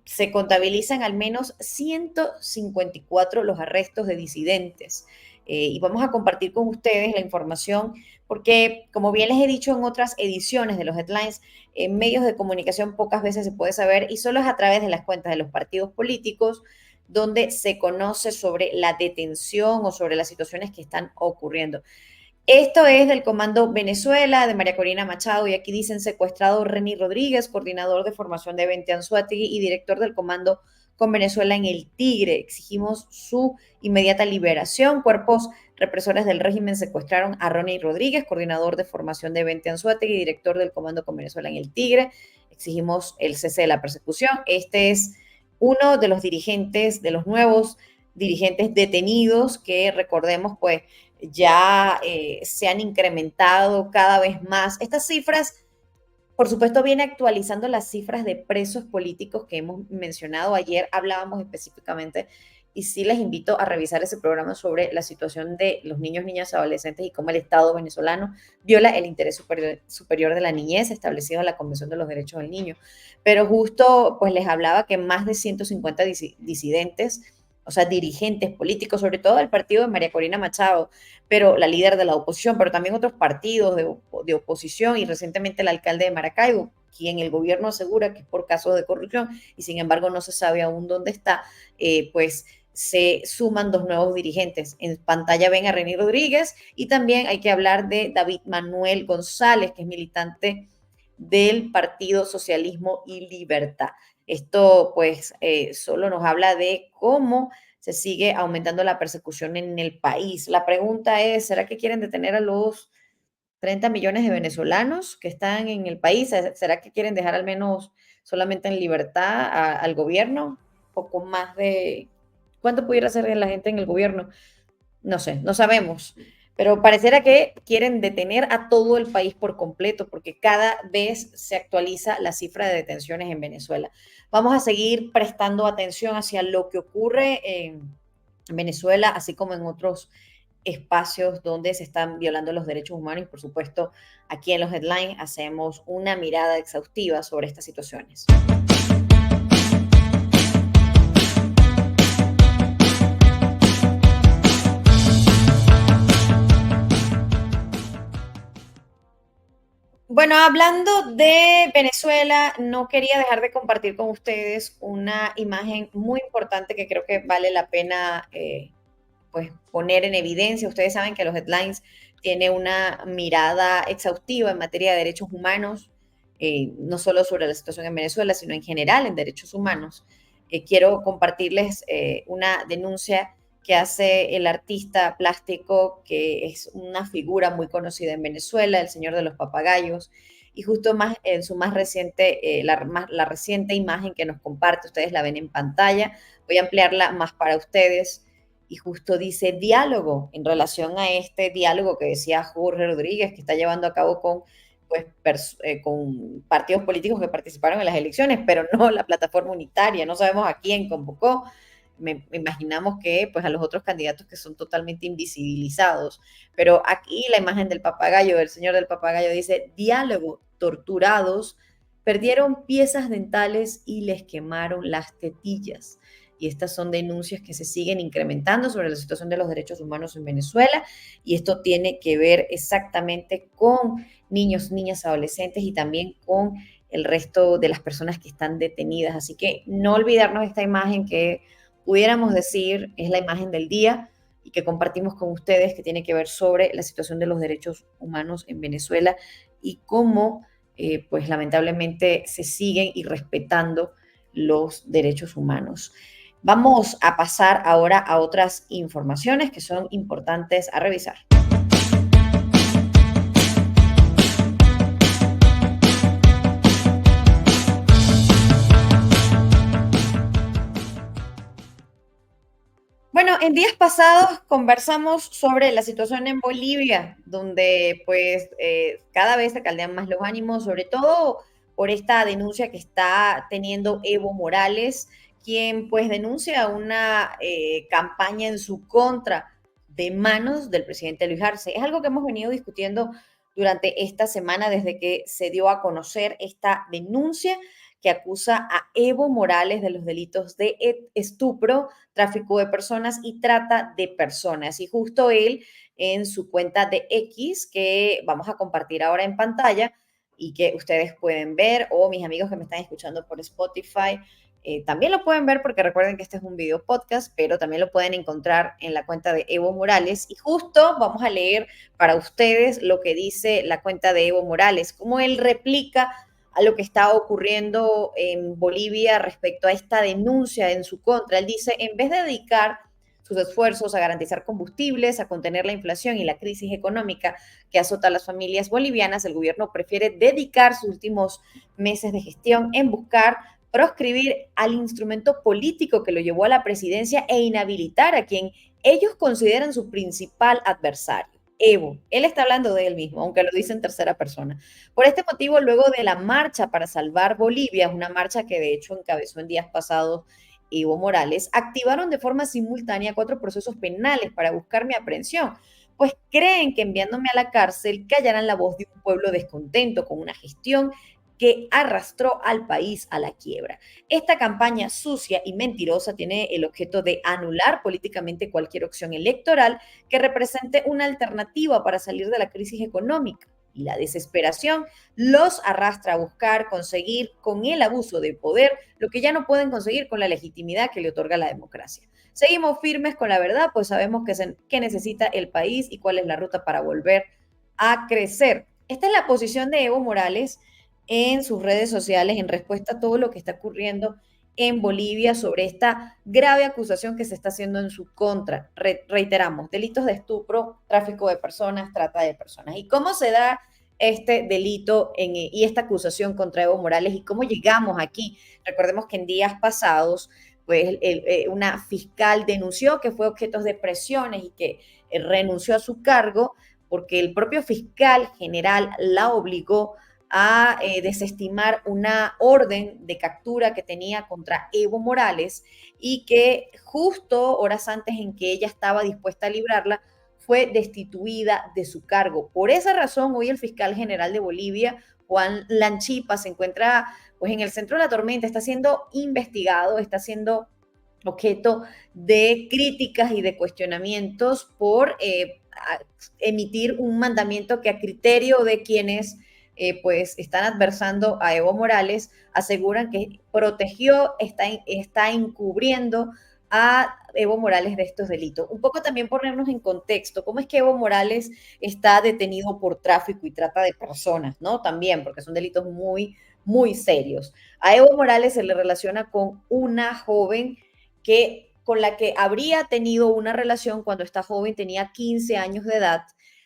Se contabilizan al menos 154 los arrestos de disidentes. Y vamos a compartir con ustedes la información porque, como bien les he dicho en otras ediciones de los headlines, en medios de comunicación pocas veces se puede saber y solo es a través de las cuentas de los partidos políticos donde se conoce sobre la detención o sobre las situaciones que están ocurriendo. Esto es del Comando Venezuela, de María Corina Machado, y aquí dicen secuestrado Reni Rodríguez, coordinador de formación de Vente Anzoátegui y director del Comando con Venezuela en el Tigre. Exigimos su inmediata liberación. Cuerpos represores del régimen secuestraron a Reni Rodríguez, coordinador de formación de Vente Anzoátegui y director del Comando con Venezuela en el Tigre. Exigimos el cese de la persecución. Este es uno de los dirigentes, de los nuevos dirigentes detenidos que, recordemos, pues ya se han incrementado cada vez más. Estas cifras, por supuesto, viene actualizando las cifras de presos políticos que hemos mencionado. Ayer hablábamos específicamente, y sí les invito a revisar ese programa sobre la situación de los niños, niñas, adolescentes y cómo el Estado venezolano viola el interés superior de la niñez establecido en la Convención de los Derechos del Niño. Pero justo pues les hablaba que más de 150 disidentes, o sea, dirigentes políticos, sobre todo del partido de María Corina Machado, pero la líder de la oposición, pero también otros partidos de oposición y recientemente el alcalde de Maracaibo, quien el gobierno asegura que es por casos de corrupción y sin embargo no se sabe aún dónde está, pues se suman dos nuevos dirigentes. En pantalla ven a Reni Rodríguez y también hay que hablar de David Manuel González, que es militante del Partido Socialismo y Libertad. Esto pues solo nos habla de cómo se sigue aumentando la persecución en el país. La pregunta es, ¿será que quieren detener a los 30 millones de venezolanos que están en el país? ¿Será que quieren dejar al menos solamente en libertad al gobierno? Poco más de... ¿Cuánto pudiera hacer la gente en el gobierno? No sé, no sabemos. Pero pareciera que quieren detener a todo el país por completo, porque cada vez se actualiza la cifra de detenciones en Venezuela. Vamos a seguir prestando atención hacia lo que ocurre en Venezuela, así como en otros espacios donde se están violando los derechos humanos. Y por supuesto, aquí en los headlines hacemos una mirada exhaustiva sobre estas situaciones. Bueno, hablando de Venezuela, no quería dejar de compartir con ustedes una imagen muy importante que creo que vale la pena pues, poner en evidencia. Ustedes saben que los headlines tiene una mirada exhaustiva en materia de derechos humanos, no solo sobre la situación en Venezuela, sino en general en derechos humanos. Quiero compartirles una denuncia que hace el artista plástico, que es una figura muy conocida en Venezuela, el señor de los papagayos, y justo más en su más reciente, la reciente imagen que nos comparte, ustedes la ven en pantalla, voy a ampliarla más para ustedes, y justo dice diálogo, en relación a este diálogo que decía Jorge Rodríguez, que está llevando a cabo con, pues, con partidos políticos que participaron en las elecciones, pero no la plataforma unitaria, no sabemos a quién convocó. Me imaginamos que pues a los otros candidatos que son totalmente invisibilizados, pero aquí la imagen del papagayo, del señor del papagayo dice, diálogo, torturados, perdieron piezas dentales y les quemaron las tetillas. Y estas son denuncias que se siguen incrementando sobre la situación de los derechos humanos en Venezuela, y esto tiene que ver exactamente con niños, niñas, adolescentes y también con el resto de las personas que están detenidas. Así que no olvidarnos de esta imagen que pudiéramos decir es la imagen del día y que compartimos con ustedes, que tiene que ver sobre la situación de los derechos humanos en Venezuela y cómo, pues lamentablemente, se siguen irrespetando los derechos humanos. Vamos a pasar ahora a otras informaciones que son importantes a revisar. Bueno, en días pasados conversamos sobre la situación en Bolivia, donde pues cada vez se caldean más los ánimos, sobre todo por esta denuncia que está teniendo Evo Morales, quien pues denuncia una campaña en su contra de manos del presidente Luis Arce. Es algo que hemos venido discutiendo durante esta semana desde que se dio a conocer esta denuncia que acusa a Evo Morales de los delitos de estupro, tráfico de personas y trata de personas. Y justo él en su cuenta de X, que vamos a compartir ahora en pantalla y que ustedes pueden ver, o mis amigos que me están escuchando por Spotify, También lo pueden ver porque recuerden que este es un video podcast, pero también lo pueden encontrar en la cuenta de Evo Morales. Y justo vamos a leer para ustedes lo que dice la cuenta de Evo Morales, cómo él replica a lo que está ocurriendo en Bolivia respecto a esta denuncia en su contra. Él dice, en vez de dedicar sus esfuerzos a garantizar combustibles, a contener la inflación y la crisis económica que azota a las familias bolivianas, el gobierno prefiere dedicar sus últimos meses de gestión en buscar proscribir al instrumento político que lo llevó a la presidencia e inhabilitar a quien ellos consideran su principal adversario, Evo. Él está hablando de él mismo, aunque lo dice en tercera persona. Por este motivo, luego de la marcha para salvar Bolivia, una marcha que de hecho encabezó en días pasados Evo Morales, activaron de forma simultánea 4 procesos penales para buscar mi aprehensión, pues creen que enviándome a la cárcel callarán la voz de un pueblo descontento con una gestión que arrastró al país a la quiebra. Esta campaña sucia y mentirosa tiene el objeto de anular políticamente cualquier opción electoral que represente una alternativa para salir de la crisis económica. Y la desesperación los arrastra a buscar conseguir con el abuso de poder lo que ya no pueden conseguir con la legitimidad que le otorga la democracia. Seguimos firmes con la verdad, pues sabemos qué necesita el país y cuál es la ruta para volver a crecer. Esta es la posición de Evo Morales en sus redes sociales en respuesta a todo lo que está ocurriendo en Bolivia sobre esta grave acusación que se está haciendo en su contra. Reiteramos, delitos de estupro, tráfico de personas, trata de personas. ¿Y cómo se da este delito y esta acusación contra Evo Morales y cómo llegamos aquí? Recordemos que en días pasados, pues una fiscal denunció que fue objeto de presiones y que renunció a su cargo porque el propio fiscal general la obligó a desestimar una orden de captura que tenía contra Evo Morales y que justo horas antes en que ella estaba dispuesta a librarla, fue destituida de su cargo. Por esa razón, hoy el fiscal general de Bolivia, Juan Lanchipa, se encuentra pues, en el centro de la tormenta, está siendo investigado, está siendo objeto de críticas y de cuestionamientos por emitir un mandamiento que a criterio de quienes pues están adversando a Evo Morales, aseguran que protegió, está encubriendo a Evo Morales de estos delitos. Un poco también ponernos en contexto, ¿cómo es que Evo Morales está detenido por tráfico y trata de personas, ¿no? También, porque son delitos muy, muy serios. A Evo Morales se le relaciona con una joven con la que habría tenido una relación cuando esta joven tenía 15 años de edad.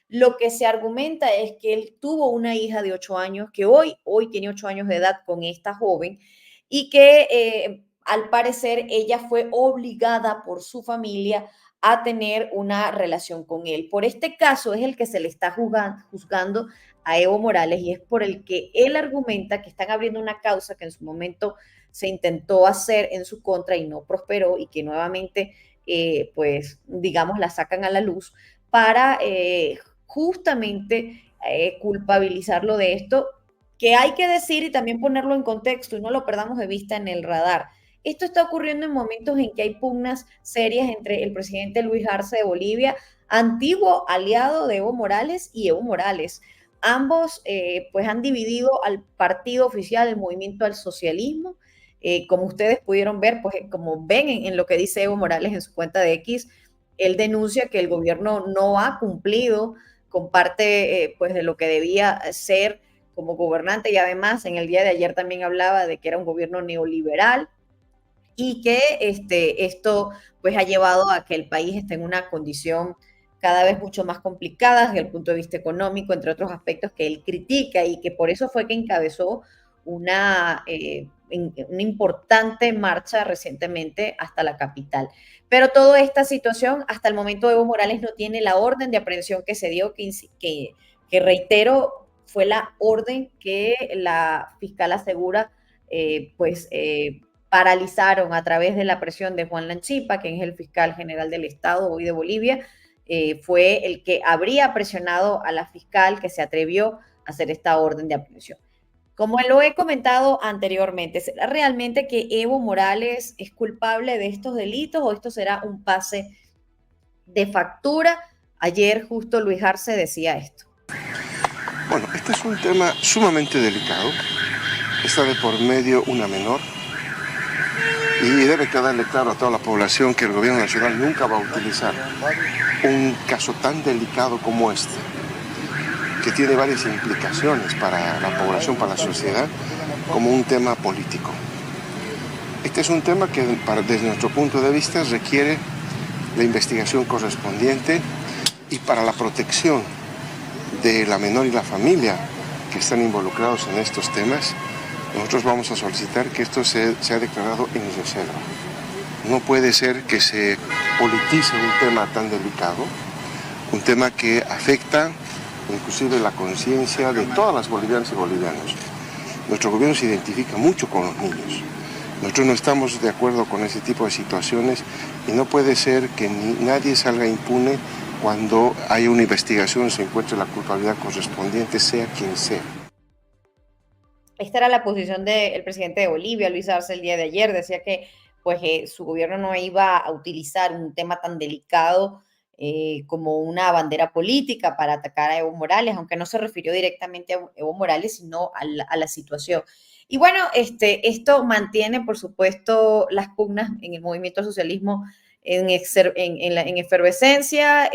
Lo que se argumenta es que él tuvo una hija de 8 años, que hoy tiene 8 años de edad con esta joven, y que al parecer ella fue obligada por su familia a tener una relación con él. Por este caso es el que se le está juzgando a Evo Morales y es por el que él argumenta que están abriendo una causa que en su momento se intentó hacer en su contra y no prosperó y que nuevamente, pues, digamos, la sacan a la luz para justamente culpabilizarlo de esto, que hay que decir y también ponerlo en contexto y no lo perdamos de vista en el radar. Esto está ocurriendo en momentos en que hay pugnas serias entre el presidente Luis Arce de Bolivia, antiguo aliado de Evo Morales, y Evo Morales. Ambos pues han dividido al partido oficial, el Movimiento al Socialismo. Como ustedes pudieron ver, pues como ven en lo que dice Evo Morales en su cuenta de X, él denuncia que el gobierno no ha cumplido con parte pues de lo que debía ser como gobernante, y además en el día de ayer también hablaba de que era un gobierno neoliberal y que esto pues ha llevado a que el país esté en una condición cada vez mucho más complicada desde el punto de vista económico, entre otros aspectos que él critica, y que por eso fue que encabezó una importante marcha recientemente hasta la capital. Pero toda esta situación, hasta el momento Evo Morales no tiene la orden de aprehensión que se dio, que reitero, fue la orden que la fiscal asegura, paralizaron a través de la presión de Juan Lanchipa, que es el fiscal general del Estado hoy de Bolivia, fue el que habría presionado a la fiscal que se atrevió a hacer esta orden de aprehensión. Como lo he comentado anteriormente, ¿será realmente que Evo Morales es culpable de estos delitos o esto será un pase de factura? Ayer justo Luis Arce decía esto.
Bueno, este es un tema sumamente delicado. Está de por medio una menor Y debe quedarle claro a toda la población que el gobierno nacional nunca va a utilizar un caso tan delicado como este, que tiene varias implicaciones para la población, para la sociedad, como un tema político. Este es un tema que, desde nuestro punto de vista, requiere la investigación correspondiente, y para la protección de la menor y la familia que están involucrados en estos temas, nosotros vamos a solicitar que esto sea declarado en reserva. No puede ser que se politice un tema tan delicado, un tema que afecta inclusive la conciencia de todas las bolivianas y bolivianos. Nuestro gobierno se identifica mucho con los niños. Nosotros no estamos de acuerdo con ese tipo de situaciones y no puede ser que nadie salga impune cuando hay una investigación y se encuentre la culpabilidad correspondiente, sea quien sea.
Esta era la posición del presidente de Bolivia, Luis Arce, el día de ayer. Decía que pues, su gobierno no iba a utilizar un tema tan delicado como una bandera política para atacar a Evo Morales, aunque no se refirió directamente a Evo Morales, sino a la situación. Y bueno, esto mantiene, por supuesto, las pugnas en el movimiento al socialismo en efervescencia.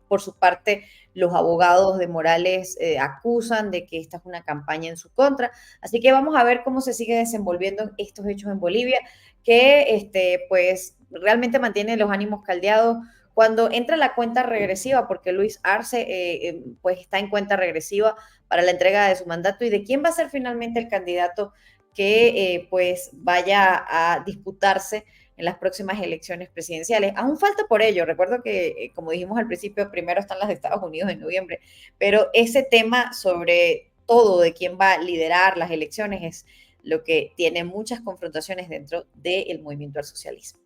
Por su parte, los abogados de Morales acusan de que esta es una campaña en su contra. Así que vamos a ver cómo se sigue desenvolviendo estos hechos en Bolivia, que pues realmente mantiene los ánimos caldeados cuando entra la cuenta regresiva, porque Luis Arce pues está en cuenta regresiva para la entrega de su mandato y de quién va a ser finalmente el candidato que pues vaya a disputarse en las próximas elecciones presidenciales. Aún falta por ello. Recuerdo que, como dijimos al principio, primero están las de Estados Unidos en noviembre, pero ese tema sobre todo de quién va a liderar las elecciones es lo que tiene muchas confrontaciones dentro del movimiento al socialismo.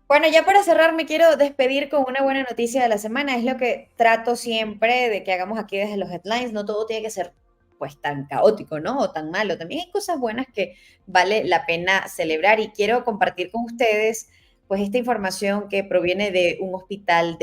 Bueno, ya para cerrar me quiero despedir con una buena noticia de la semana. Es lo que trato siempre de que hagamos aquí desde los headlines. No todo tiene que ser pues tan caótico, ¿no? O tan malo. También hay cosas buenas que vale la pena celebrar y quiero compartir con ustedes pues esta información que proviene de un hospital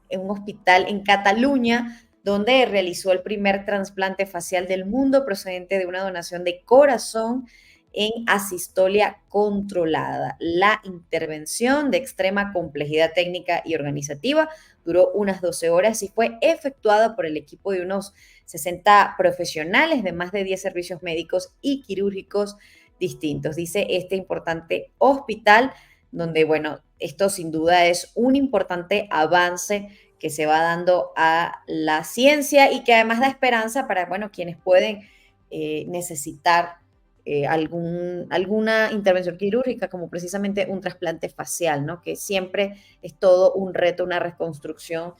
en Cataluña, donde realizó el primer trasplante facial del mundo procedente de una donación de corazón en asistolia controlada. La intervención, de extrema complejidad técnica y organizativa, duró unas 12 horas y fue efectuada por el equipo de unos 60 profesionales de más de 10 servicios médicos y quirúrgicos distintos. Dice este importante hospital, donde, bueno, esto sin duda es un importante avance que se va dando a la ciencia y que además da esperanza para, bueno, quienes pueden necesitar alguna intervención quirúrgica, como precisamente un trasplante facial, ¿no? Que siempre es todo un reto, una reconstrucción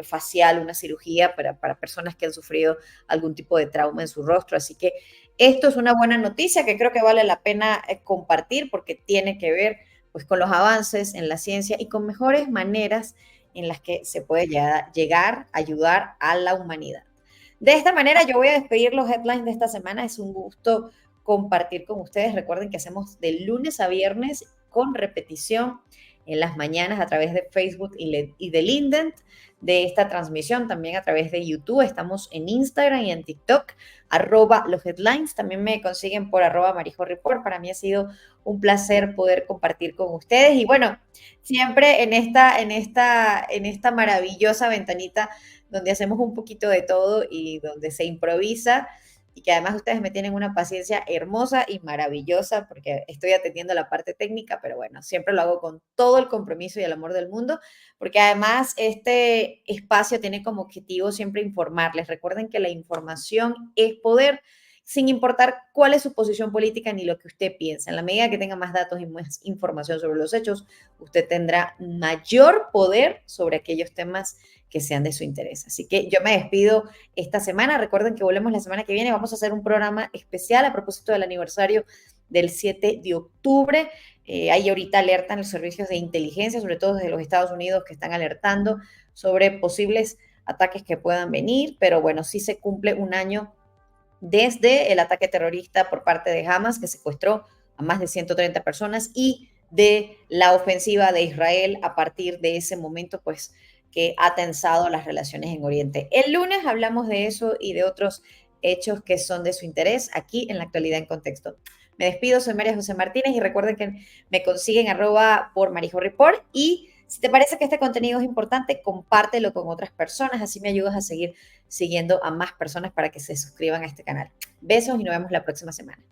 facial, una cirugía para personas que han sufrido algún tipo de trauma en su rostro. Así que esto es una buena noticia que creo que vale la pena compartir porque tiene que ver pues, con los avances en la ciencia y con mejores maneras en las que se puede llegar a ayudar a la humanidad. De esta manera yo voy a despedir los headlines de esta semana. Es un gusto compartir con ustedes. Recuerden que hacemos de lunes a viernes con repetición en las mañanas a través de Facebook y de LinkedIn, de esta transmisión también a través de YouTube. Estamos en Instagram y en TikTok, @losheadlines. También me consiguen por @marijoreport. Para mí ha sido un placer poder compartir con ustedes. Y bueno, siempre en esta maravillosa ventanita donde hacemos un poquito de todo y donde se improvisa, y que además ustedes me tienen una paciencia hermosa y maravillosa porque estoy atendiendo la parte técnica, pero bueno, siempre lo hago con todo el compromiso y el amor del mundo, porque además este espacio tiene como objetivo siempre informarles. Recuerden que la información es poder, sin importar cuál es su posición política ni lo que usted piensa. En la medida que tenga más datos y más información sobre los hechos, usted tendrá mayor poder sobre aquellos temas que sean de su interés. Así que yo me despido esta semana. Recuerden que volvemos la semana que viene. Vamos a hacer un programa especial a propósito del aniversario del 7 de octubre. Hay ahorita alerta en los servicios de inteligencia, sobre todo desde los Estados Unidos, que están alertando sobre posibles ataques que puedan venir. Pero bueno, sí se cumple un año desde el ataque terrorista por parte de Hamas, que secuestró a más de 130 personas y de la ofensiva de Israel a partir de ese momento, pues, que ha tensado las relaciones en Oriente. El lunes hablamos de eso y de otros hechos que son de su interés aquí en La Actualidad en Contexto. Me despido, soy María José Martínez y recuerden que me consiguen @por Report, y si te parece que este contenido es importante, compártelo con otras personas, así me ayudas a seguir siguiendo a más personas para que se suscriban a este canal. Besos y nos vemos la próxima semana.